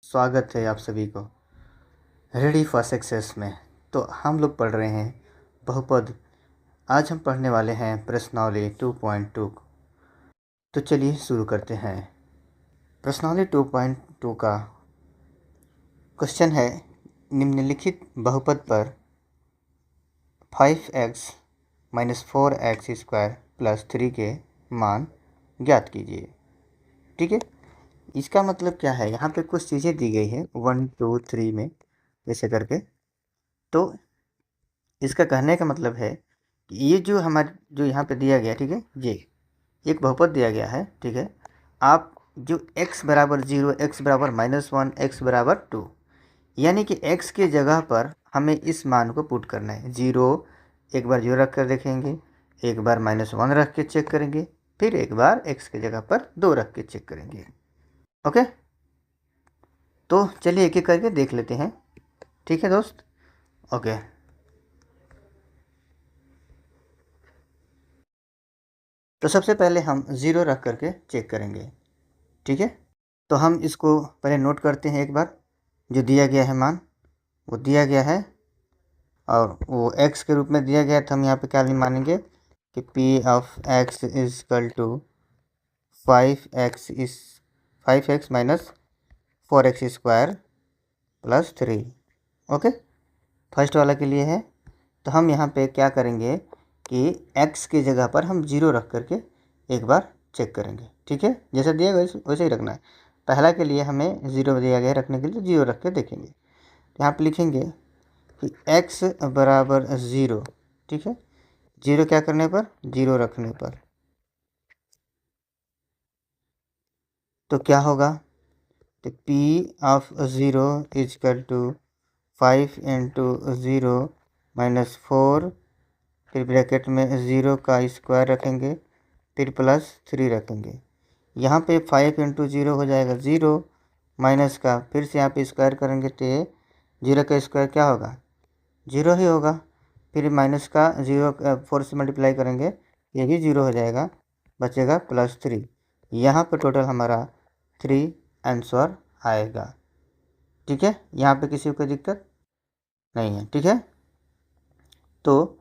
स्वागत है आप सभी को रेडी फॉर सक्सेस में। तो हम लोग पढ़ रहे हैं बहुपद। आज हम पढ़ने वाले हैं प्रश्नावली 2.2। तो चलिए शुरू करते हैं। प्रश्नावली 2.2 का क्वेश्चन है, निम्नलिखित बहुपद पर 5x minus 4x square plus 3 के मान ज्ञात कीजिए। ठीक है, इसका मतलब क्या है, यहाँ पे कुछ चीज़ें दी गई है 1 2 3 में ऐसे करके। तो इसका कहने का मतलब है कि ये जो यहाँ पे दिया गया, ठीक है, ये एक बहुपद दिया गया है। ठीक है, आप जो x बराबर 0, x बराबर -1, x बराबर 2, यानी कि x के जगह पर हमें इस मान को पुट करना है। 0 एक बार 0 रख कर देखेंगे, एक बार -1 रख के चेक करेंगे, फिर एक बार x के जगह पर 2 रख के चेक करेंगे। ओके, तो चलिए एक एक करके देख लेते हैं। ठीक है दोस्त, ओके। तो सबसे पहले हम 0 रख करके चेक करेंगे। ठीक है, तो हम इसको पहले नोट करते हैं एक बार। जो दिया गया है मान वो दिया गया है और वो x के रूप में दिया गया, तो हम यहाँ पे क्या मानेंगे कि p of x is equal to 5x minus 4x square plus 3। Okay, first वाला के लिए है। तो हम यहाँ पे क्या करेंगे कि x की जगह पर हम 0 रख करके एक बार चेक करेंगे। ठीक है, जैसा दिया गया वैसे ही रखना है। पहला के लिए हमें 0 दिया गया है, रखने के लिए 0 रख के देखेंगे। यहाँ पे लिखेंगे कि x बराबर 0। ठीक है, 0 क्या करने पर, 0 रखने पर तो क्या होगा, तो p of 0 is equal to 5 into 0 minus 4, फिर ब्रैकेट में 0 का स्क्वायर रखेंगे, फिर प्लस 3 रखेंगे। यहाँ पे 5 इंटू 0 हो जाएगा 0, माइनस का फिर से यहाँ पे स्क्वायर करेंगे तो 0 का स्क्वायर क्या होगा, 0 ही होगा। फिर माइनस का 0 4 से मल्टीप्लाई करेंगे, ये भी 0 हो जाएगा, बचेगा +3। यहाँ पे टोटल हमारा 3 आंसर आएगा। ठीक है, यहाँ पे किसी को दिक्कत नहीं है। ठीक है, तो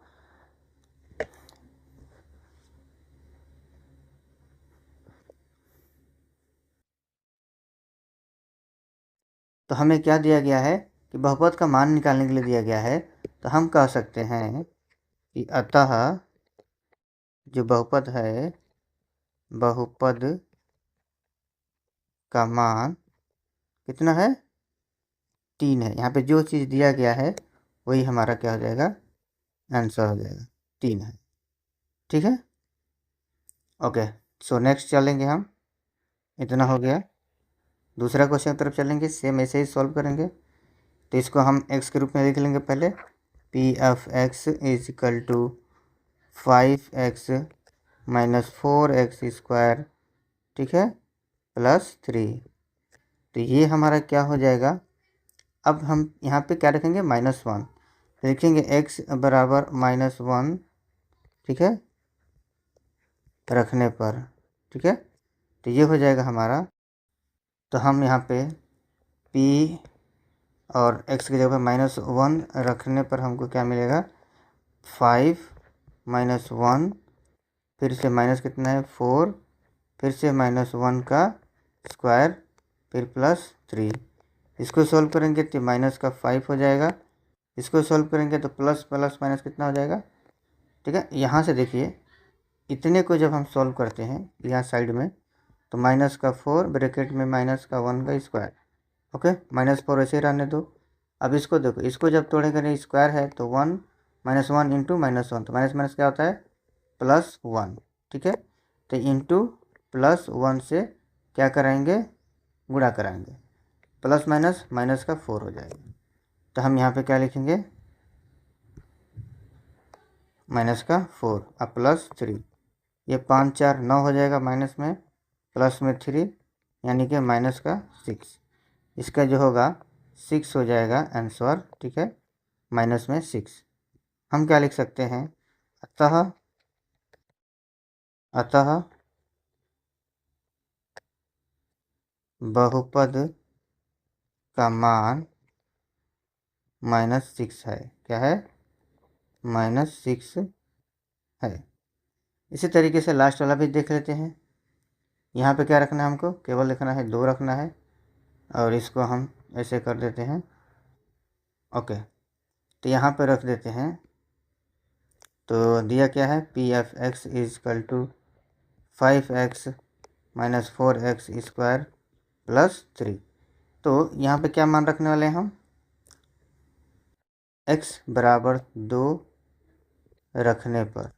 हमें क्या दिया गया है कि बहुपद का मान निकालने के लिए दिया गया है। तो हम कह सकते हैं कि अतः जो बहुपद है, बहुपद का मान कितना है, 3 है। यहाँ पे जो चीज़ दिया गया है वही हमारा क्या हो जाएगा, आंसर हो जाएगा, 3 है। ठीक है, ओके। सो नेक्स्ट चलेंगे हम, इतना हो गया। दूसरा क्वेश्चन की तरफ चलेंगे, सेम ऐसे ही सॉल्व करेंगे। तो इसको हम x के रूप में लिख लेंगे पहले, p of x is equal to 5x minus 4x square, ठीक है, प्लस 3। तो ये हमारा क्या हो जाएगा, अब हम यहाँ पे क्या रखेंगे, -1 लिखेंगे, x बराबर -1। ठीक है, रखने पर, ठीक है, तो ये हो जाएगा हमारा। तो हम यहाँ पे p और x की जगह -1 रखने पर हमको क्या मिलेगा, 5 माइनस 1, फिर से माइनस कितना है 4, फिर से -1 का स्क्वायर, फिर +3। इसको सॉल्व करेंगे तो माइनस का 5 हो जाएगा। इसको सॉल्व करेंगे तो प्लस प्लस माइनस कितना हो जाएगा। ठीक है, यहाँ से देखिए, इतने को जब हम सॉल्व करते हैं यहाँ साइड में, तो -4 ब्रैकेट में -1 का स्क्वायर। ओके, -4 ऐसे ही रहने दो। अब इसको देखो, इसको जब तोड़ेंगे नहीं, स्क्वायर है तो 1 -1 इंटू -1, तो माइनस माइनस क्या होता है, +1। ठीक है, तो इंटू +1 से क्या कराएंगे, गुणा कराएंगे, प्लस माइनस माइनस का 4 हो जाएगा। तो हम यहाँ पे क्या लिखेंगे, -4 और +3, ये 5 4 9 हो जाएगा, माइनस में प्लस में 3, यानी कि -6। इसका जो होगा 6 हो जाएगा आंसर। ठीक है, माइनस में 6। हम क्या लिख सकते हैं, अतः अतः बहुपद का मान -6 है। क्या है? -6 है। इसी तरीके से लास्ट वाला भी देख लेते हैं। यहाँ पे क्या रखना है हमको? केवल लिखना है 2 रखना है और इसको हम ऐसे कर देते हैं। ओके, तो यहाँ पे रख देते हैं। तो दिया क्या है? P of X is equal to 5x minus 4x square plus 3। तो यहाँ पे क्या मान रखने वाले हैं हम? x बराबर 2 रखने पर,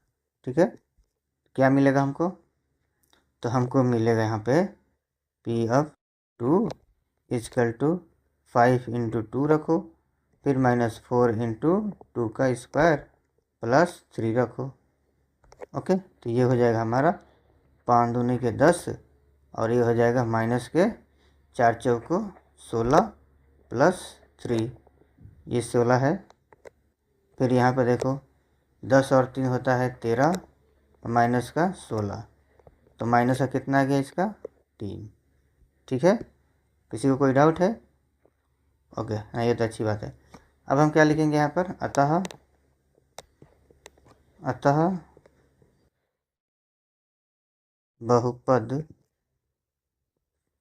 ठीक है, क्या मिलेगा हमको? तो हमको मिलेगा यहाँ पे P of 2 is equal to 5 into 2 रखो, फिर -4 इंटू 2 का स्क्वायर प्लस 3 रखो। ओके, तो ये हो जाएगा हमारा 5 दूनी के 10 और ये हो जाएगा माइनस के 4 चौको 16 प्लस 3, ये 16 है। फिर यहाँ पर देखो 10 और 3 होता है 13 और माइनस का 16, तो माइनस का कितना आ गया इसका? 3। ठीक है, किसी को कोई डाउट है? ओके, हाँ ये तो अच्छी बात है। अब हम क्या लिखेंगे यहाँ पर? अतः बहुपद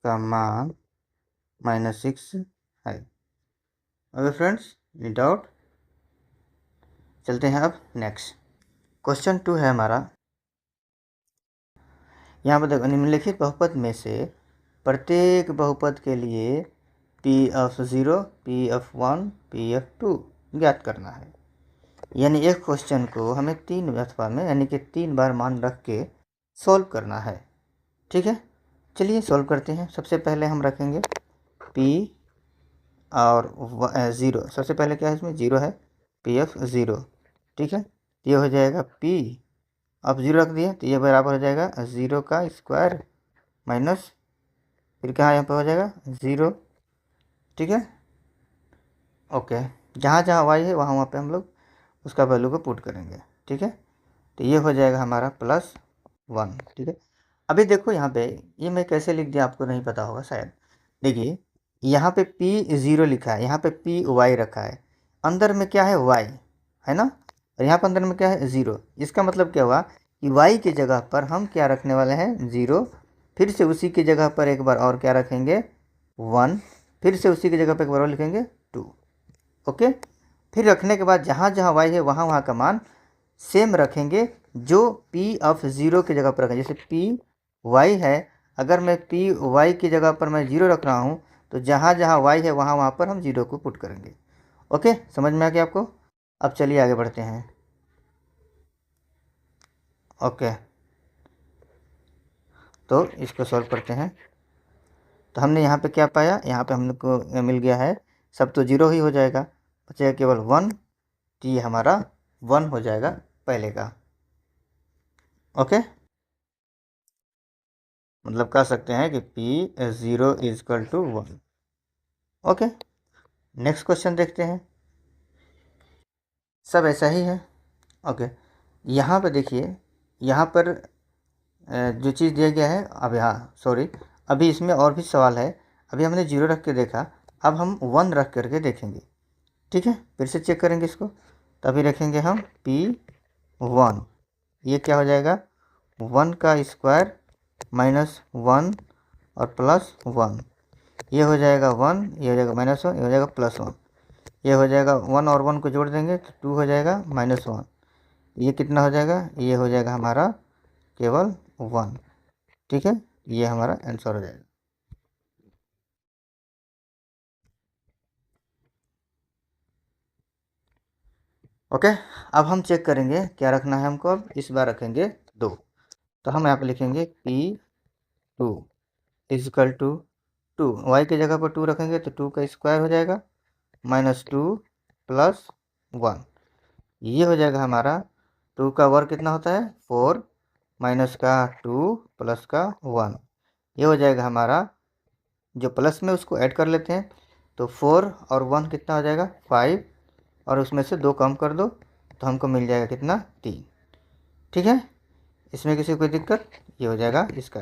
का मान -6 है। Okay friends, any doubt? चलते हैं अब नेक्स्ट। क्वेश्चन 2 है हमारा। यहाँ पर देखो, निम्नलिखित बहुपद में से प्रत्येक बहुपद के लिए P(0), P(1), P(2) ज्ञात करना है। यानी एक क्वेश्चन को हमें 3 अथवा में यानी कि 3 बार मान रख के सॉल्व करना है। ठीक है, चलिए सॉल्व करते हैं। सबसे पहले हम रखेंगे P और 0। सबसे पहले क्या है इसमें? 0 है, PF0। ठीक है, ये हो जाएगा P, अब 0 रख दिए तो ये बराबर हो जाएगा 0 का स्क्वायर माइनस, फिर कहाँ यहाँ पर हो जाएगा 0। ठीक है, ओके, जहाँ जहाँ y है वहाँ वहाँ पे हम लोग उसका वैल्यू को पुट करेंगे। ठीक है, तो ये हो जाएगा हमारा +1। ठीक है, अभी देखो यहाँ पे ये मैं कैसे लिख दिया आपको नहीं पता होगा शायद। देखिए यहाँ पे P0 लिखा है, यहाँ पे Py रखा है, अंदर में क्या है? y है ना, और यहाँ पर अंदर में क्या है? 0। इसका मतलब क्या हुआ कि y की जगह पर हम क्या रखने वाले हैं? 0। फिर से उसी की जगह पर एक बार और क्या रखेंगे? 1। फिर से उसी की जगह पर एक बार और लिखेंगे 2। ओके, फिर रखने के बाद जहाँ जहाँ y है वहाँ वहाँ का मान सेम रखेंगे, जो P(0) की जगह पर रखें। जैसे Py है, अगर मैं Py की जगह पर मैं 0 रख रहा हूँ तो जहाँ जहाँ y है वहाँ वहाँ पर हम 0 को पुट करेंगे। ओके, समझ में आ गया आपको? अब चलिए आगे बढ़ते हैं। ओके, तो इसको सॉल्व करते हैं। तो हमने यहाँ पे क्या पाया? यहाँ पे हम लोग को मिल गया है, सब तो 0 ही हो जाएगा, बचेगा केवल 1। तो ये हमारा 1 हो जाएगा पहले का। ओके, मतलब कह सकते हैं कि P(0) is equal to 1। Okay, next question देखते हैं। सब ऐसा ही है। ओके, यहाँ पर देखिए, यहाँ पर जो चीज़ दिया गया है, अब यहाँ सॉरी, अभी इसमें और भी सवाल है। अभी हमने 0 रख के देखा, अब हम 1 रख करके देखेंगे। ठीक है, फिर से चेक करेंगे इसको, तभी रखेंगे हम P1। ये क्या हो जाएगा? 1 का स्क्वायर -1 और +1, ये हो जाएगा 1, ये हो जाएगा -1, ये हो जाएगा +1, ये हो जाएगा 1 और 1 को जोड़ देंगे तो 2 हो जाएगा -1, ये कितना हो जाएगा? ये हो जाएगा हमारा केवल 1। ठीक है, ये हमारा आंसर हो जाएगा। ओके, अब हम चेक करेंगे क्या रखना है हमको। अब इस बार रखेंगे 2, तो हम यहाँ पे लिखेंगे P2 इजकल टू 2, y की जगह पर 2 रखेंगे तो 2 का स्क्वायर हो जाएगा -2 + 1, ये हो जाएगा हमारा 2 का वर्ग कितना होता है? 4 माइनस का 2 प्लस का 1, ये हो जाएगा हमारा, जो प्लस में उसको ऐड कर लेते हैं, तो 4 और 1 कितना हो जाएगा? 5, और उसमें से 2 कम कर दो तो हमको मिल जाएगा कितना? 3। ठीक है, इसमें किसी को कोई दिक्कत? ये हो जाएगा इसका।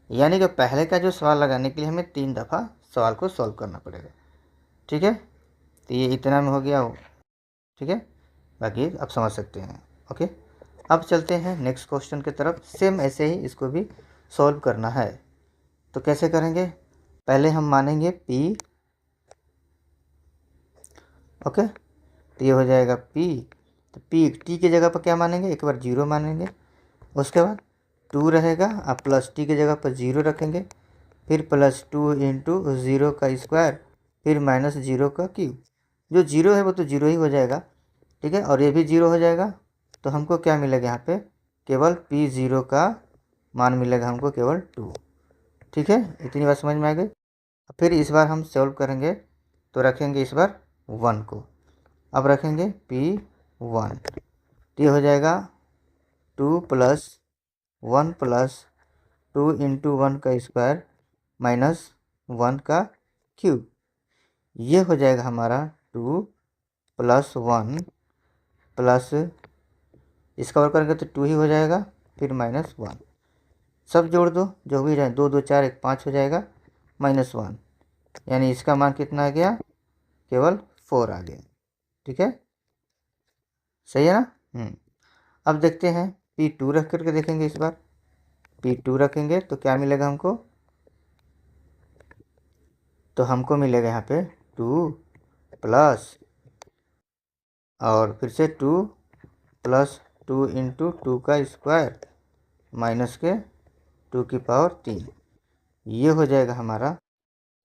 यानी कि पहले का जो सवाल लगाने के लिए हमें 3 दफ़ा सवाल को सॉल्व करना पड़ेगा। ठीक है, तो ये इतना में हो गया। ठीक है, बाकी आप समझ सकते हैं। ओके, अब चलते हैं नेक्स्ट क्वेश्चन की तरफ। सेम ऐसे ही इसको भी सॉल्व करना है। तो कैसे करेंगे, पहले हम मानेंगे p। ओके, तो ये हो जाएगा p। तो p t की जगह पर क्या मानेंगे, एक बार 0 मानेंगे। उसके बाद 2 रहेगा, आप प्लस t की जगह पर 0 रखेंगे, फिर प्लस 2 इंटू 0 का स्क्वायर, फिर माइनस 0 का क्यूब। जो 0 है वो तो 0 ही हो जाएगा। ठीक है, और ये भी 0 हो जाएगा। तो हमको क्या मिलेगा यहाँ पे, केवल p0 का मान मिलेगा हमको, केवल 2। ठीक है, इतनी बात समझ में आ गई। फिर इस बार हम सॉल्व करेंगे, तो रखेंगे इस बार 1 को। अब रखेंगे p1, तो ये हो जाएगा 2 प्लस 1 प्लस 2 इंटू 1 का स्क्वायर माइनस 1 का क्यूब। ये हो जाएगा हमारा 2 प्लस 1 प्लस, इसका और करेंगे तो 2 ही हो जाएगा, फिर माइनस 1। सब जोड़ दो, जो भी रहे, 2 2 4 1 5 हो जाएगा, माइनस 1, यानी इसका मान कितना आ गया, केवल 4 आ गया। ठीक है, सही है ना। अब देखते हैं p2 रख करके देखेंगे। इस बार p2 रखेंगे तो क्या मिलेगा हमको, तो हमको मिलेगा यहाँ पे 2 प्लस, और फिर से 2 प्लस 2 इंटू 2 का स्क्वायर माइनस के 2 की पावर 3। ये हो जाएगा हमारा,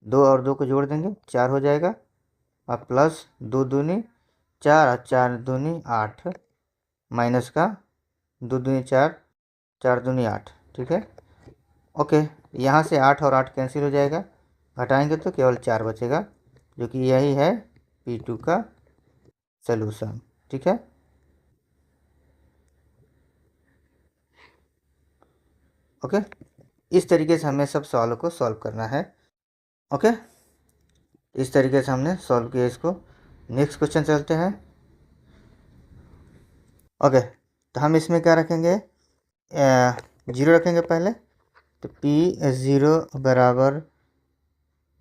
2 और 2 को जोड़ देंगे, 4 हो जाएगा, और प्लस 2 दूनी 4 और 4 दूनी 8, माइनस का 2 दूनी 4, 4 दूनी 8। ठीक है, ओके, यहाँ से 8 और 8 कैंसिल हो जाएगा, घटाएंगे तो केवल 4 बचेगा, जो कि यही है p2 का सलूशन। ठीक है, ओके, इस तरीके से हमें सब सवालों को सॉल्व करना है। ओके, इस तरीके से हमने सॉल्व किया इसको। नेक्स्ट क्वेश्चन चलते हैं। ओके, तो हम इसमें क्या रखेंगे, 0 रखेंगे पहले। तो p0 बराबर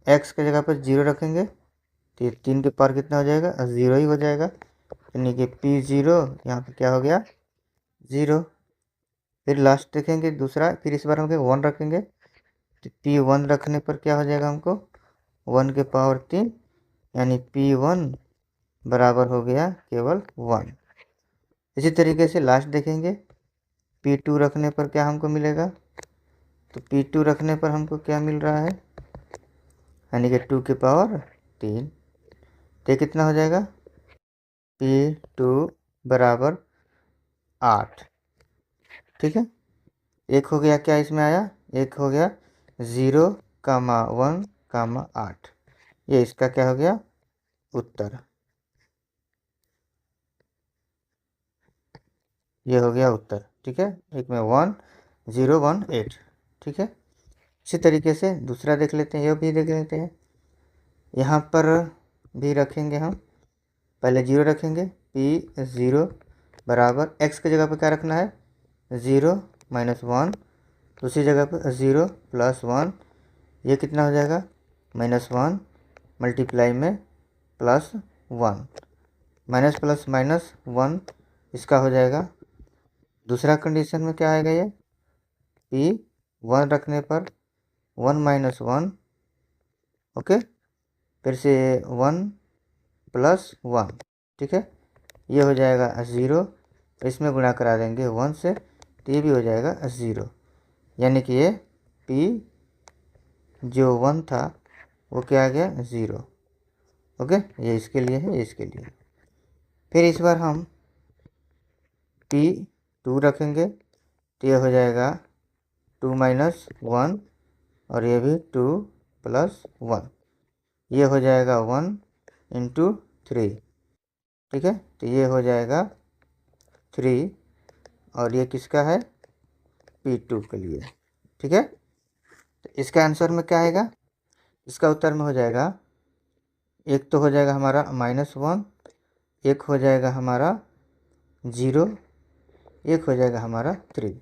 x की जगह पर 0 रखेंगे, तो ये 3 के पावर कितना हो जाएगा, 0 ही हो जाएगा, यानी कि p0 यहाँ पे क्या हो गया, 0। फिर लास्ट देखेंगे दूसरा, फिर इस बार हम 1 रखेंगे, तो p1 रखने पर क्या हो जाएगा हमको, 1 के पावर 3, यानी p1 बराबर हो गया केवल 1। इसी तरीके से लास्ट देखेंगे, p2 रखने पर क्या हमको मिलेगा, तो p2 रखने पर हमको क्या मिल रहा है, यानी कि 2 के पावर 3। तो कितना हो जाएगा, p2 बराबर 8। ठीक है, एक हो गया, क्या इसमें आया, एक हो गया 0, 1, 8। ये इसका क्या हो गया, उत्तर। ये हो गया उत्तर। ठीक है, एक में 1 0 1 8। ठीक है, इसी तरीके से दूसरा देख लेते हैं, यह भी देख लेते हैं। यहाँ पर भी रखेंगे हम, पहले 0 रखेंगे, p0 बराबर x की जगह पर क्या रखना है, 0 माइनस 1, दूसरी जगह पर 0 प्लस 1, ये कितना हो जाएगा, माइनस 1 मल्टीप्लाई में प्लस 1, माइनस प्लस माइनस 1, इसका हो जाएगा। दूसरा कंडीशन में क्या आएगा, ये p1 रखने पर 1 माइनस 1, ओके, फिर से 1 प्लस 1। ठीक है, ये हो जाएगा 0, इसमें गुणा करा देंगे 1 से, तो ये भी हो जाएगा 0, यानी कि ये p जो 1 था वो क्या आ गया, 0। ओके, ये इसके लिए है, ये इसके लिए। फिर इस बार हम p2 रखेंगे, तो ये हो जाएगा 2 माइनस 1, और ये भी 2 प्लस 1, ये हो जाएगा 1 इंटू 3। ठीक है, तो ये हो जाएगा 3, और ये किसका है, p2 के लिए। ठीक है, तो इसका आंसर में क्या आएगा, इसका उत्तर में हो जाएगा, एक तो हो जाएगा हमारा -1, एक हो जाएगा हमारा 0, एक हो जाएगा हमारा 3।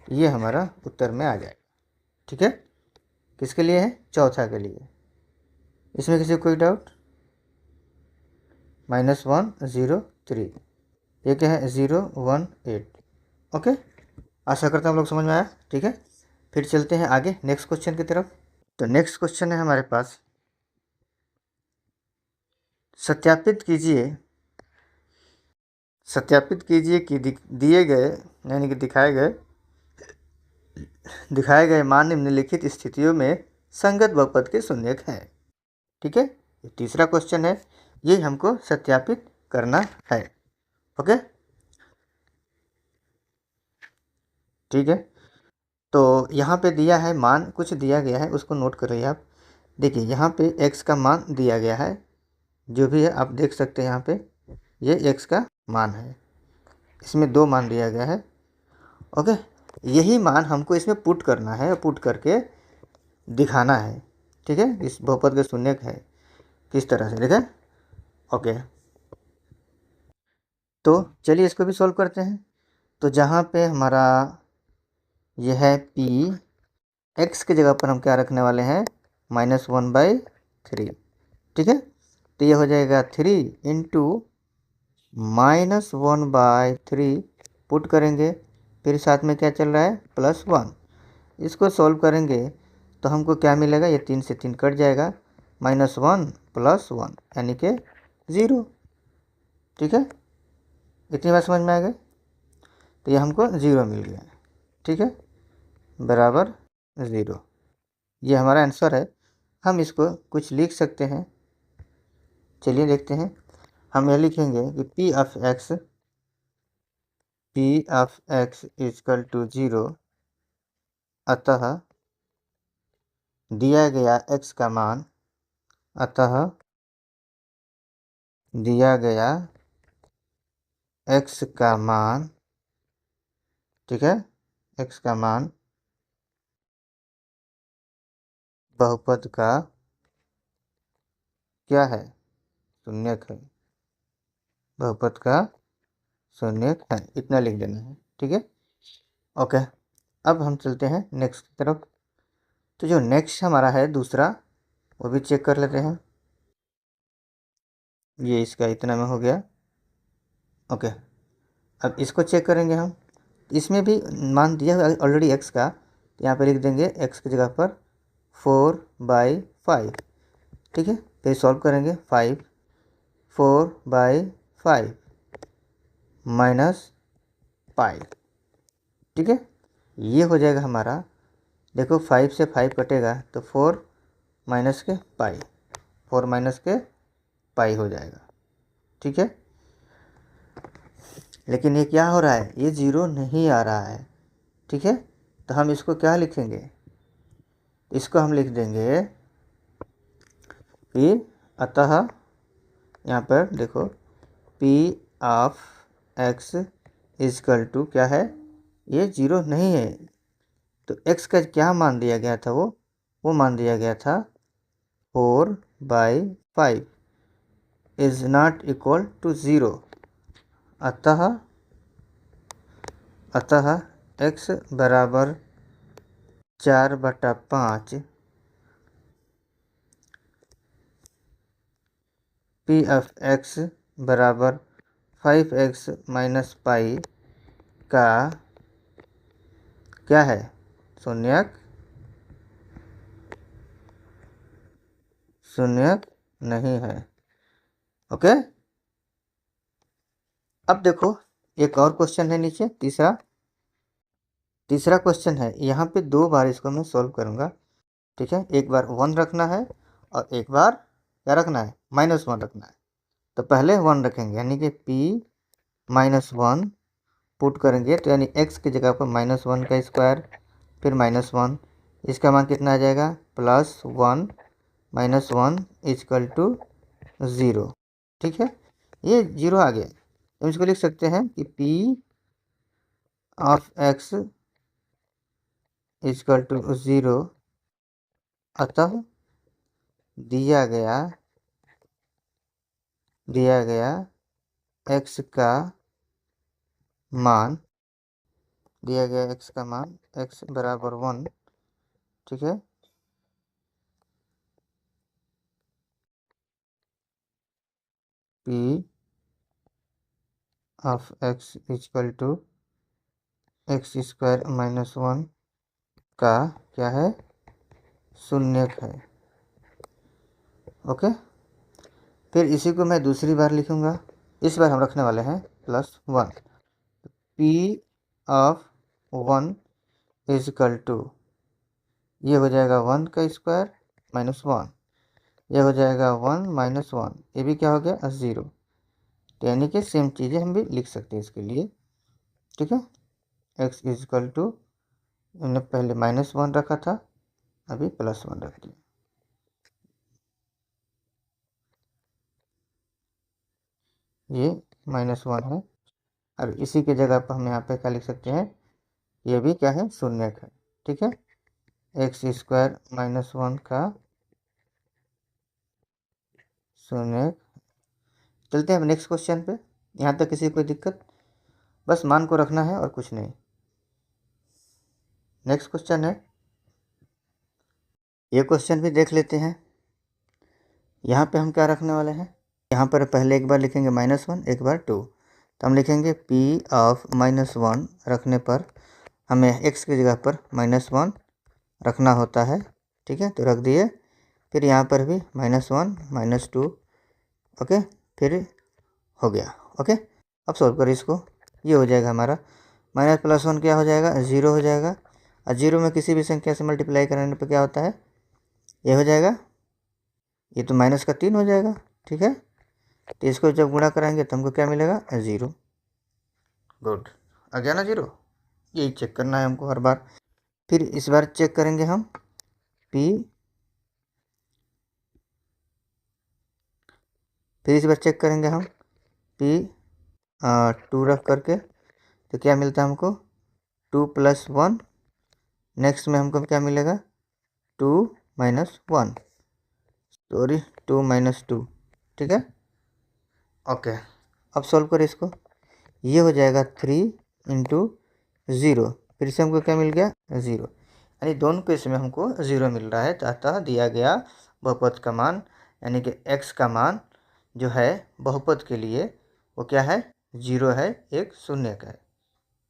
ये हमारा उत्तर में आ जाएगा। ठीक है, किसके लिए है, चौथा के लिए। इसमें किसी को कोई डाउट? -103, ये क्या है 018। ओके, आशा करता हूँ हम लोग समझ में आया। ठीक है, फिर चलते हैं आगे नेक्स्ट क्वेश्चन की तरफ। तो नेक्स्ट क्वेश्चन है हमारे पास, सत्यापित कीजिए कि दिए गए यानी कि दिखाए गए मान निम्नलिखित स्थितियों में संगत बहुपद के शून्यक हैं। ठीक है, ये तीसरा क्वेश्चन है, ये हमको सत्यापित करना है। ओके, ठीक है, तो यहाँ पे दिया है मान, कुछ दिया गया है, उसको नोट करिए आप। देखिए यहाँ पे x का मान दिया गया है, जो भी है आप देख सकते हैं यहाँ पे, ये x का मान है, इसमें 2 मान दिया गया है। ओके, यही मान हमको इसमें पुट करना है, पुट करके दिखाना है। ठीक है, इस बहुपद के शून्यक है किस तरह से, देखें। ओके, तो चलिए इसको भी सॉल्व करते हैं। तो जहाँ पे हमारा यह है p, x की जगह पर हम क्या रखने वाले हैं, -1/3। ठीक है, तो ये हो जाएगा 3 इंटू -1/3, पुट करेंगे, फिर साथ में क्या चल रहा है +1। इसको सॉल्व करेंगे तो हमको क्या मिलेगा, ये 3 से 3 कट जाएगा, -1 + 1 यानी कि 0। ठीक है, इतनी बात समझ में आ गई। तो ये हमको 0 मिल गया। ठीक है, बराबर 0, ये हमारा आंसर है। हम इसको कुछ लिख सकते हैं, चलिए देखते हैं। हम यह लिखेंगे कि p of x equal to 0, अतः दिया गया x का मान, अतः दिया गया x का मान, ठीक है, x का मान बहुपद का क्या है, शून्यक है, बहुपद का शून्यक है, इतना लिख देना है। ठीक है, ओके, अब हम चलते हैं नेक्स्ट की तरफ। तो जो नेक्स्ट हमारा है दूसरा, वो भी चेक कर लेते हैं। ये इसका इतना में हो गया। ओके, अब इसको चेक करेंगे हम। इसमें भी मान दिया हुआ ऑलरेडी x का, तो यहाँ पे लिख देंगे x की जगह पर 4/5। ठीक है, फिर सॉल्व करेंगे, 4/5 -π। ठीक है, ये हो जाएगा हमारा, देखो 5 से 5 कटेगा तो 4 माइनस के पाई, 4 माइनस के पाई हो जाएगा। ठीक है, लेकिन ये क्या हो रहा है, ये 0 नहीं आ रहा है। ठीक है, तो हम इसको क्या लिखेंगे, इसको हम लिख देंगे कि अतः यहाँ पर देखो p of x is equal to क्या है, ये 0 नहीं है, तो x का क्या मान दिया गया था, वो मान दिया गया था 4/5 इज नॉट इक्वल टू 0। अतः x बराबर 4/5 p ऑफ x बराबर 5x माइनस पाई का क्या है, शून्यक नहीं है। ओके, अब देखो एक और क्वेश्चन है नीचे, तीसरा क्वेश्चन है। यहाँ पे 2 बार इसको मैं सॉल्व करूँगा। ठीक है, एक बार 1 रखना है और एक बार क्या रखना है, -1 रखना है। तो पहले 1 रखेंगे, यानी कि p -1 पुट करेंगे, तो यानी x की जगह पर -1 का स्क्वायर, फिर -1, इसका मान कितना आ जाएगा, +1 -1 इजकल टू 0। ठीक है, ये 0 आ गया, तो इसको लिख सकते हैं कि p of x is equal to 0, अतः दिया गया x का मान, x बराबर 1। ठीक है, P of X equal to X square minus 1 का क्या है, शून्यक है। ओके, फिर इसी को मैं दूसरी बार लिखूंगा। इस बार हम रखने वाले हैं +1। P of 1 is equal to, ये हो जाएगा 1 का स्क्वायर माइनस 1, ये हो जाएगा 1 माइनस 1, ये भी क्या हो गया 0। तो यानी कि सेम चीज़ें हम भी लिख सकते हैं इसके लिए। ठीक है, x इज इक्वल टू, हमने पहले -1 रखा था, अभी +1 रख दिया। ये -1 है, और इसी के जगह पर हम यहाँ पे क्या लिख सकते हैं, ये भी क्या है, शून्यक है। ठीक है, एक्स स्क्वायर माइनस 1 का शून्यक। चलते हैं अब नेक्स्ट क्वेश्चन पे। यहाँ तक किसी कोई दिक्कत, बस मान को रखना है और कुछ नहीं। नेक्स्ट क्वेश्चन है, ये क्वेश्चन भी देख लेते हैं। यहाँ पे हम क्या रखने वाले हैं, यहाँ पर पहले एक बार लिखेंगे -1, एक बार 2। तो हम लिखेंगे p ऑफ -1 रखने पर हमें x की जगह पर -1 रखना होता है। ठीक है, तो रख दिए। फिर यहाँ पर भी -1 -2। ओके, फिर हो गया। ओके, अब सॉल्व करें इसको। ये हो जाएगा हमारा -+1 क्या हो जाएगा, 0 हो जाएगा। और 0 में किसी भी संख्या से मल्टीप्लाई करने पर क्या होता है, ये हो जाएगा, ये तो -3 हो जाएगा। ठीक है, तो इसको जब गुणा कराएंगे तो हमको क्या मिलेगा, 0। गुड, आ गया ना 0। यही चेक करना है हमको हर बार। फिर इस बार चेक करेंगे हम p, फिर इस बार चेक करेंगे हम p 2 रख करके, तो क्या मिलता है हमको 2 + 1। नेक्स्ट में हमको क्या मिलेगा 2 - 1, सॉरी 2 - 2। ठीक है, ओके, अब सॉल्व करें इसको। ये हो जाएगा 3 × 0, फिर से हमको क्या मिल गया 0, यानी दोनों केस में हमको 0 मिल रहा है। अतः दिया गया बहुपद का मान, यानी कि x का मान जो है बहुपद के लिए वो क्या है, 0 है, एक शून्यक है।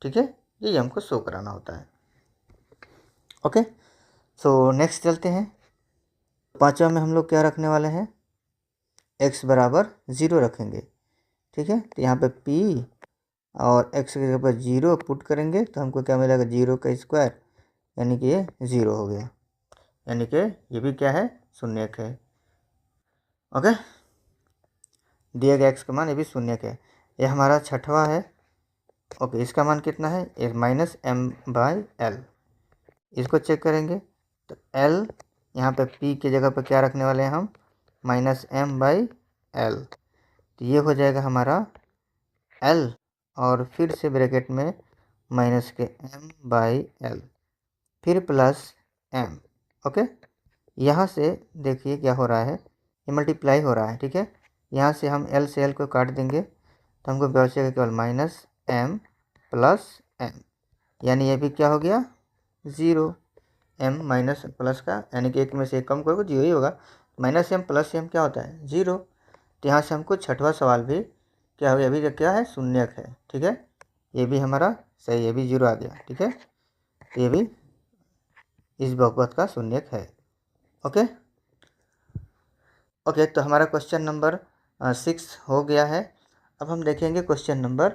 ठीक है, यही हमको शो कराना होता है। ओके, सो नेक्स्ट चलते हैं। पांचवा में हम लोग क्या रखने वाले हैं, x बराबर 0 रखेंगे। ठीक है, तो यहाँ पे p और x के जगह पर 0 पुट करेंगे तो हमको क्या मिलेगा, 0 का स्क्वायर, यानी कि ये 0 हो गया, यानी कि ये भी क्या है, शून्यक है। ओके, दिया गया x का मान ये भी शून्यक है। ये हमारा छठवा है। ओके, इसका मान कितना है, एक -m/l। इसको चेक करेंगे तो l, यहाँ पे p की जगह पर क्या रखने वाले हैं हम, -m/l। तो ये हो जाएगा हमारा l, और फिर से ब्रैकेट में माइनस के m/l, फिर प्लस m। ओके, यहाँ से देखिए क्या हो रहा है, ये मल्टीप्लाई हो रहा है। ठीक है, यहाँ से हम l से l को काट देंगे तो हमको बचेगा केवल -m + m, यानी ये भी क्या हो गया 0। m माइनस प्लस का, यानी कि एक में से एक कम करोगे 0 ही होगा। -m + m क्या होता है, 0। तो यहाँ से हमको छठवां सवाल भी क्या हो गया, अभी क्या है, शून्यक है। ठीक है, ये भी हमारा सही, ये भी 0 आ गया। ठीक है, तो ये भी इस बहुपद का शून्यक है। ओके ओके, तो हमारा क्वेश्चन नंबर 6 हो गया है। अब हम देखेंगे क्वेश्चन नंबर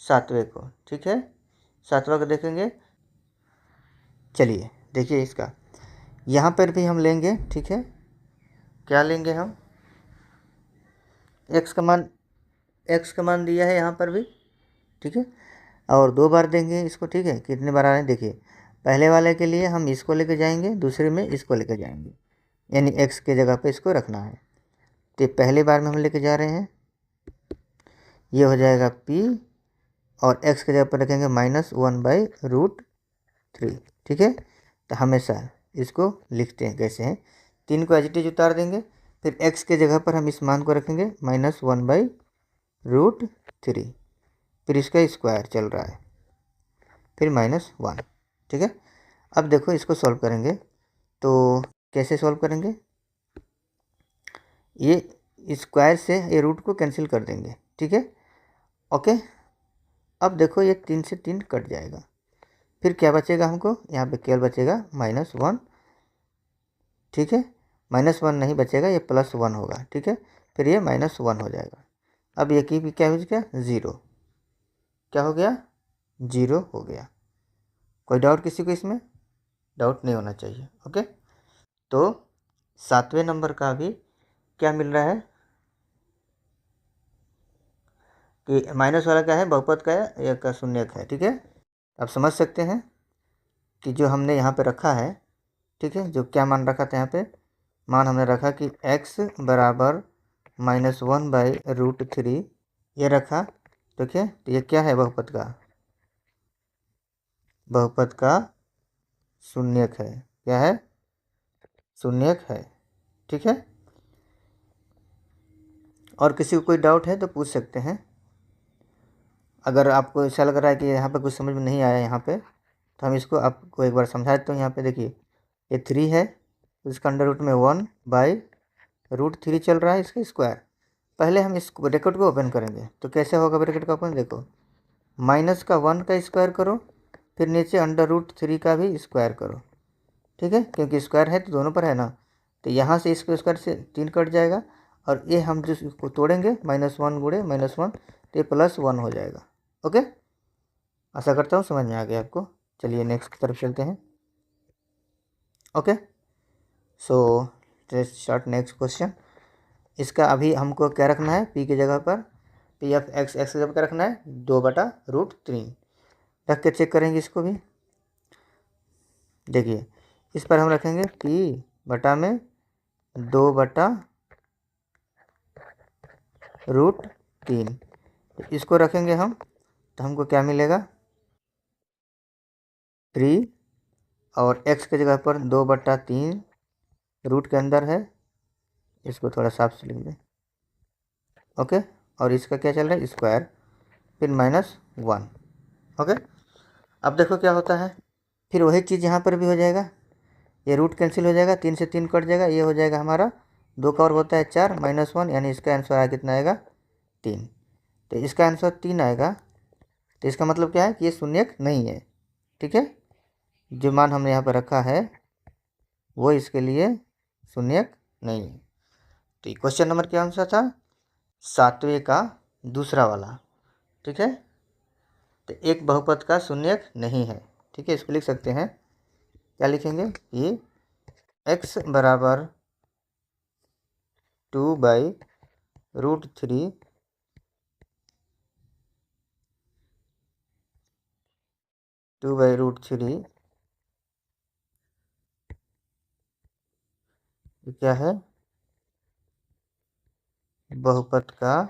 7वें को। ठीक है, 7वां को देखेंगे। चलिए देखिए इसका, यहाँ पर भी हम लेंगे। ठीक है, क्या लेंगे हम, x का मान दिया है यहाँ पर भी। ठीक है, और 2 बार देंगे इसको। ठीक है, कितने बार आ रहे हैं देखिए, पहले वाले के लिए हम इसको लेके जाएंगे, दूसरे में इसको लेके जाएंगे, यानी x के जगह पे इसको रखना है। तो पहली बार में हम लेके जा रहे हैं, ये हो जाएगा p, और x के जगह पर रखेंगे -1/√3। ठीक है, तो हमेशा इसको लिखते हैं कैसे हैं, 3 को एज इट इज उतार देंगे, फिर x के जगह पर हम इस मान को रखेंगे -1/√3, फिर इसका स्क्वायर चल रहा है, फिर -1। ठीक है, अब देखो इसको सॉल्व करेंगे तो कैसे सॉल्व करेंगे, स्क्वायर से ये रूट को कैंसिल कर देंगे, ठीक है। ओके, अब देखो ये 3 से 3 कट जाएगा, फिर क्या बचेगा हमको, यहाँ पे केवल बचेगा -1, ठीक है। -1 नहीं बचेगा, ये +1 होगा, ठीक है। फिर ये -1 हो जाएगा। अब ये की क्या हो गया, 0, क्या हो गया, 0 हो गया। कोई डाउट किसी को इसमें? डाउट नहीं होना चाहिए, ओके। तो 7वें नंबर का भी क्या मिल रहा है कि माइनस वाला क्या है, बहुपद का है या का शून्यक है, ठीक है। आप समझ सकते हैं कि जो हमने यहाँ पे रखा है, ठीक है, जो क्या मान रखा था यहाँ पे, मान हमने रखा कि x बराबर -1/√3 ये रखा, ठीक है। तो ये क्या है, बहुपद का शून्यक है, क्या है, शून्यक है, ठीक है। और किसी को कोई डाउट है तो पूछ सकते हैं। अगर आपको ऐसा लग रहा है कि यहाँ पे कुछ समझ में नहीं आया यहाँ पे, तो हम इसको आपको एक बार समझा देते हैं। यहाँ पे देखिए ये 3 है, इसका अंडर रूट में 1/√3 चल रहा है, इसका स्क्वायर। पहले हम इस ब्रैकेट को ओपन करेंगे, तो कैसे होगा ब्रैकेट का ओपन, देखो -1 का स्क्वायर करो, फिर नीचे अंडर रूट 3 का भी स्क्वायर करो, ठीक है, क्योंकि स्क्वायर है तो दोनों पर है ना। तो यहाँ से इसके स्क्वायर से 3 कट जाएगा, और ये हम जो इसको तोड़ेंगे -1 गुणे -1, तो ये +1 हो जाएगा, ओके। आशा करता हूँ समझ में आ गया आपको। चलिए नेक्स्ट की तरफ चलते हैं, okay. So let's start next question. इसका अभी हमको क्या रखना है, p की जगह पर p(x) की जगह पर क्या रखना है, 2/√3 रख के चेक करेंगे इसको भी। देखिए इस पर हम रखेंगे p बटा में 2/√3, इसको रखेंगे हम, तो हमको क्या मिलेगा, 3 और x की जगह पर 2/3 रूट के अंदर है, इसको थोड़ा साफ से लिख दें, ओके। और इसका क्या चल रहा है, स्क्वायर, फिर -1, ओके। अब देखो क्या होता है, फिर वही चीज़ यहाँ पर भी हो जाएगा, ये रूट कैंसिल हो जाएगा, 3 से 3 कट जाएगा, ये हो जाएगा हमारा 2 का और होता है 4 -1, यानी इसका आंसर आया कितना आएगा, 3। तो इसका आंसर 3 आएगा, तो इसका मतलब क्या है कि ये शून्यक नहीं है, ठीक है। जो मान हमने यहाँ पर रखा है वो इसके लिए शून्यक नहीं है। तो क्वेश्चन नंबर क्या आंसर था, 7वें का दूसरा वाला, ठीक है। तो एक बहुपद का शून्यक नहीं है, ठीक है। इसको लिख सकते हैं, क्या लिखेंगे कि x बराबर 2/√3 क्या है, बहुपद का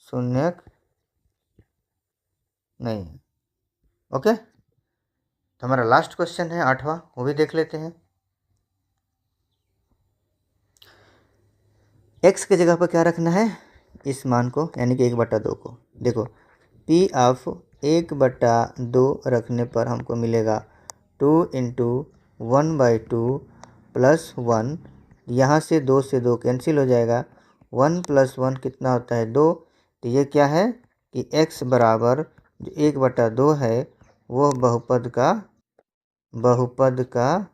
शून्यक नहीं है, ओके। तो हमारा लास्ट क्वेश्चन है 8वां, वो भी देख लेते हैं। x की जगह पर क्या रखना है, इस मान को, यानी कि 1/2 को। देखो p ऑफ 1/2 रखने पर हमको मिलेगा 2 × 1/2 + 1, यहाँ से 2 से 2 कैंसिल हो जाएगा, 1 + 1 कितना होता है, 2। तो ये क्या है कि x बराबर जो 1/2 है वो बहुपद का 1/2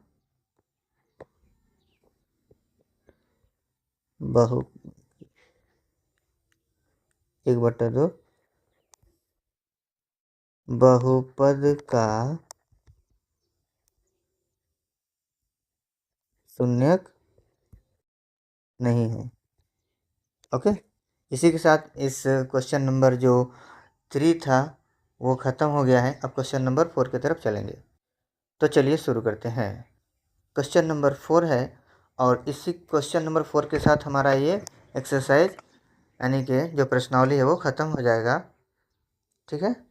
बहुपद का शून्यक नहीं है, ओके। इसी के साथ इस क्वेश्चन नंबर जो 3 था वो ख़त्म हो गया है। अब क्वेश्चन नंबर 4 की तरफ चलेंगे, तो चलिए शुरू करते हैं। क्वेश्चन नंबर 4 है, और इसी क्वेश्चन नंबर 4 के साथ हमारा ये एक्सरसाइज यानी कि जो प्रश्नावली है वो ख़त्म हो जाएगा, ठीक है।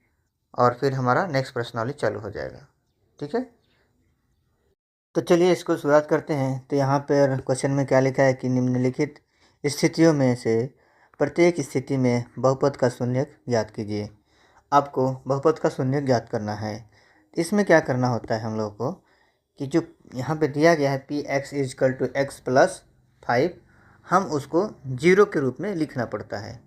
और फिर हमारा नेक्स्ट प्रश्नावली चालू हो जाएगा, ठीक है। तो चलिए इसको शुरुआत करते हैं। तो यहाँ पर क्वेश्चन में क्या लिखा है कि निम्नलिखित स्थितियों में से प्रत्येक स्थिति में बहुपद का शून्यक ज्ञात कीजिए। आपको बहुपद का शून्यक ज्ञात करना है। इसमें क्या करना होता है हम लोग को कि जो यहाँ पे दिया गया है P X is equal to X plus 5, हम उसको जीरो के रूप में लिखना पड़ता है।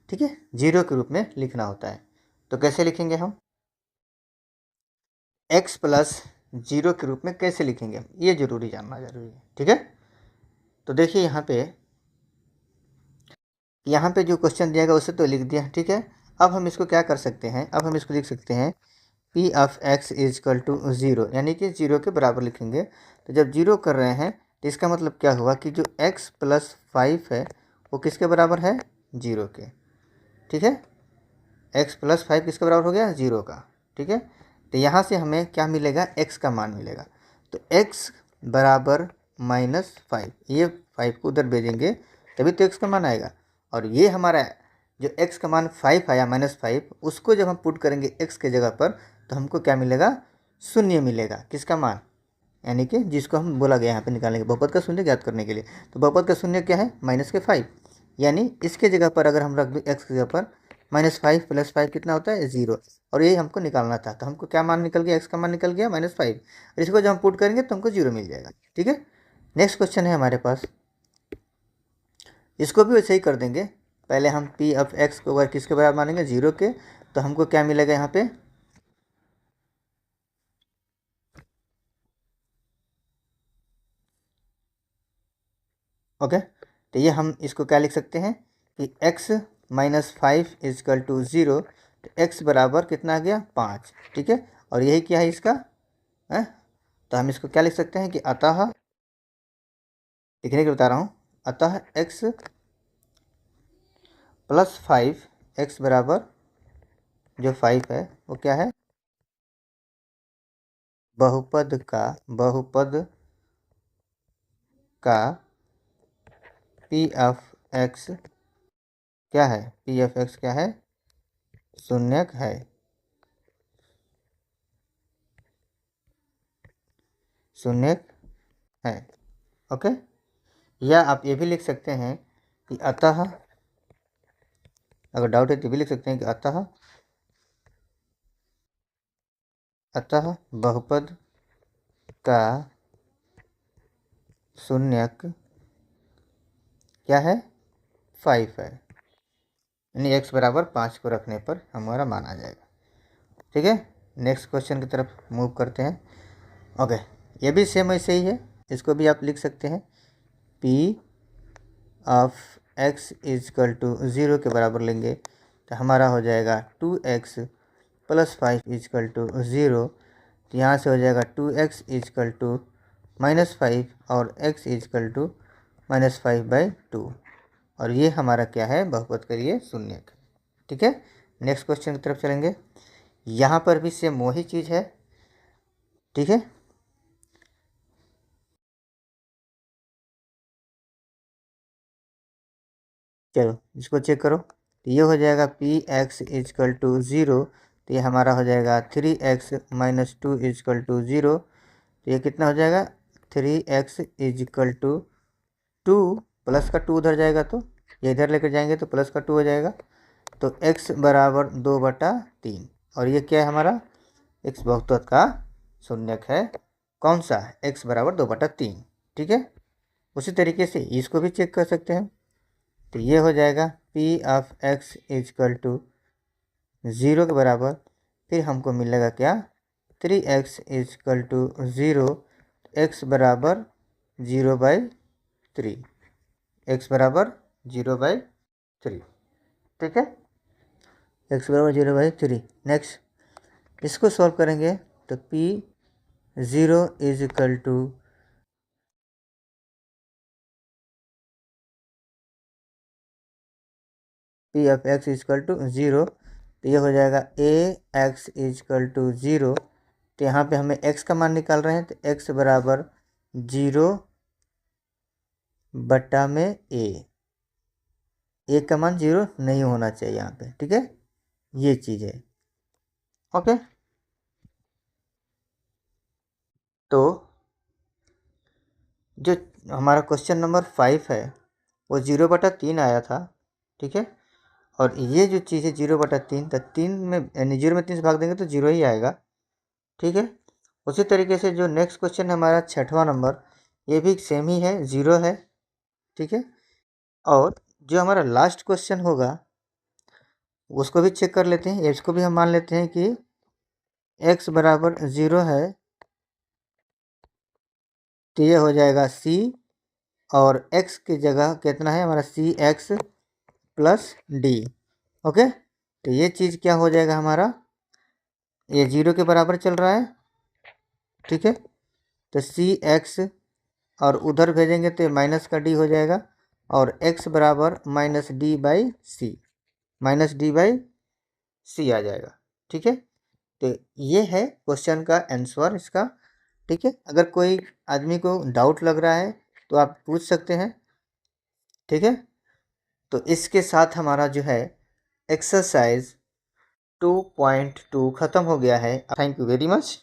ठीक है, जीरो के रूप में लिखना होता है। तो कैसे लिखेंगे हम? एक्स प्लस जीरो के रूप में कैसे लिखेंगे, ये जरूरी जानना जरूरी है। ठीक है, तो देखिए यहाँ पे जो क्वेश्चन दिया गया उसे तो लिख दिया। ठीक है, अब हम इसको क्या कर सकते हैं, अब हम इसको लिख सकते हैं P of X is equal to zero, यानी कि ज़ीरो के बराबर लिखेंगे। तो जब जीरो कर रहे हैं तो इसका मतलब क्या हुआ कि जो एक्स प्लस 5 है वो किसके बराबर है? जीरो के। ठीक है, एक्स प्लस 5 किसके बराबर हो गया? जीरो का। ठीक है, तो यहाँ से हमें क्या मिलेगा? एक्स का मान मिलेगा। तो एक्स बराबर -5, ये 5 को उधर भेजेंगे तभी तो एक्स का मान आएगा। और ये हमारा जो एक्स का मान 5 आया -5, उसको जब हम पुट करेंगे एक्स के जगह पर तो हमको क्या मिलेगा? शून्य मिलेगा। किसका मान? यानी कि जिसको हम बोला गया यहाँ पे निकालने के बहुपद का शून्य ज्ञात करने के लिए। तो बहुपद का शून्य क्या है? -5। यानी इसके जगह पर अगर हम रख दें एक्स की जगह पर -5 + 5 कितना होता है? 0। और यही हमको निकालना था। तो हमको क्या मान निकल गया? एक्स का मान निकल गया -5। और इसको जब हम पुट करेंगे तो हमको 0 मिल जाएगा। ठीक है, नेक्स्ट क्वेश्चन है हमारे पास, इसको भी वैसे ही कर देंगे। पहले हम पी ऑफ एक्स को अगर किसके बराबर मानेंगे? 0 के। तो हमको क्या मिलेगा यहाँ पे? ओके, तो ये हम इसको क्या लिख सकते हैं कि x -5 इजकल टू 0। तो x बराबर कितना आ गया? 5। ठीक है, और यही क्या है इसका है? तो हम इसको क्या लिख सकते हैं कि अतः, लिखने के बता रहा हूँ, अतः x + 5, x बराबर जो 5 है वो क्या है? बहुपद का p ऑफ x क्या है? p ऑफ x क्या है? शून्यक है। शून्यक है। ओके, या आप ये भी लिख सकते हैं कि अतः, अगर डाउट है तो भी लिख सकते हैं कि अतः बहुपद का शून्यक क्या है? 5 है। यानी x बराबर 5 को रखने पर हमारा मान आ जाएगा। ठीक है, नेक्स्ट क्वेश्चन की तरफ मूव करते हैं। ओके, ये भी सेम वैसे ही है, इसको भी आप लिख सकते हैं p of x is equal to 0 के बराबर लेंगे तो हमारा हो जाएगा 2x + 5 इजकल टू 0। तो यहाँ से हो जाएगा 2x इजकल टू -5 और x इजकल टू -5/2। और ये हमारा क्या है? बहुपद करिए शून्यक। ठीक है, नेक्स्ट क्वेश्चन की तरफ चलेंगे। यहाँ पर भी सेम वही चीज़ है। ठीक है, चलो इसको चेक करो। तो ये हो जाएगा पी एक्स इजकल टू 0। तो ये हमारा हो जाएगा 3x - 2 इजकल टू 0। तो ये कितना हो जाएगा? 3x इजकल टू 2, प्लस का 2 उधर जाएगा तो ये इधर लेकर जाएंगे तो प्लस का 2 हो जाएगा। तो x बराबर 2/3। और ये क्या है हमारा? x बहुपद का शून्यक है। कौन सा? x बराबर 2/3। ठीक है, उसी तरीके से इसको भी चेक कर सकते हैं। तो ये हो जाएगा p of x is equal to 0 के बराबर, फिर हमको मिलेगा क्या? 3x is equal to 0। x बराबर 0/3। x बराबर 0/3। ठीक है, x बराबर 0/3। नेक्स्ट इसको सॉल्व करेंगे तो p0 is equal to p of x is equal to 0। तो ये हो जाएगा ax इजकल टू 0। तो यहाँ पे हमें x का मान निकाल रहे हैं तो x बराबर 0/a। का मान 0 नहीं होना चाहिए यहाँ पे। ठीक है, ये चीज़ है। ओके, तो जो हमारा क्वेश्चन नंबर 5 है वो 0/3 आया था। ठीक है, और ये जो चीज़ है 0/3, तो 3 में यानी 0 में 3 से भाग देंगे तो 0 ही आएगा। ठीक है, उसी तरीके से जो नेक्स्ट क्वेश्चन है हमारा 6वां नंबर, ये भी सेम ही है, 0 है, ठीक है। और जो हमारा लास्ट क्वेश्चन होगा उसको भी चेक कर लेते हैं। इसको भी हम मान लेते हैं कि x बराबर 0 है, तो ये हो जाएगा c, और x की जगह कितना है हमारा सी एक्स प्लस डी। ओके, तो ये चीज़ क्या हो जाएगा हमारा, ये 0 के बराबर चल रहा है, ठीक है। तो सी एक्स और उधर भेजेंगे तो माइनस का डी हो जाएगा, और x बराबर minus D by C, minus D by C आ जाएगा, ठीक है। तो ये है क्वेश्चन का आंसर इसका, ठीक है। अगर कोई आदमी को डाउट लग रहा है तो आप पूछ सकते हैं, ठीक है। तो इसके साथ हमारा जो है एक्सरसाइज 2.2 ख़त्म हो गया है। Thank you very much.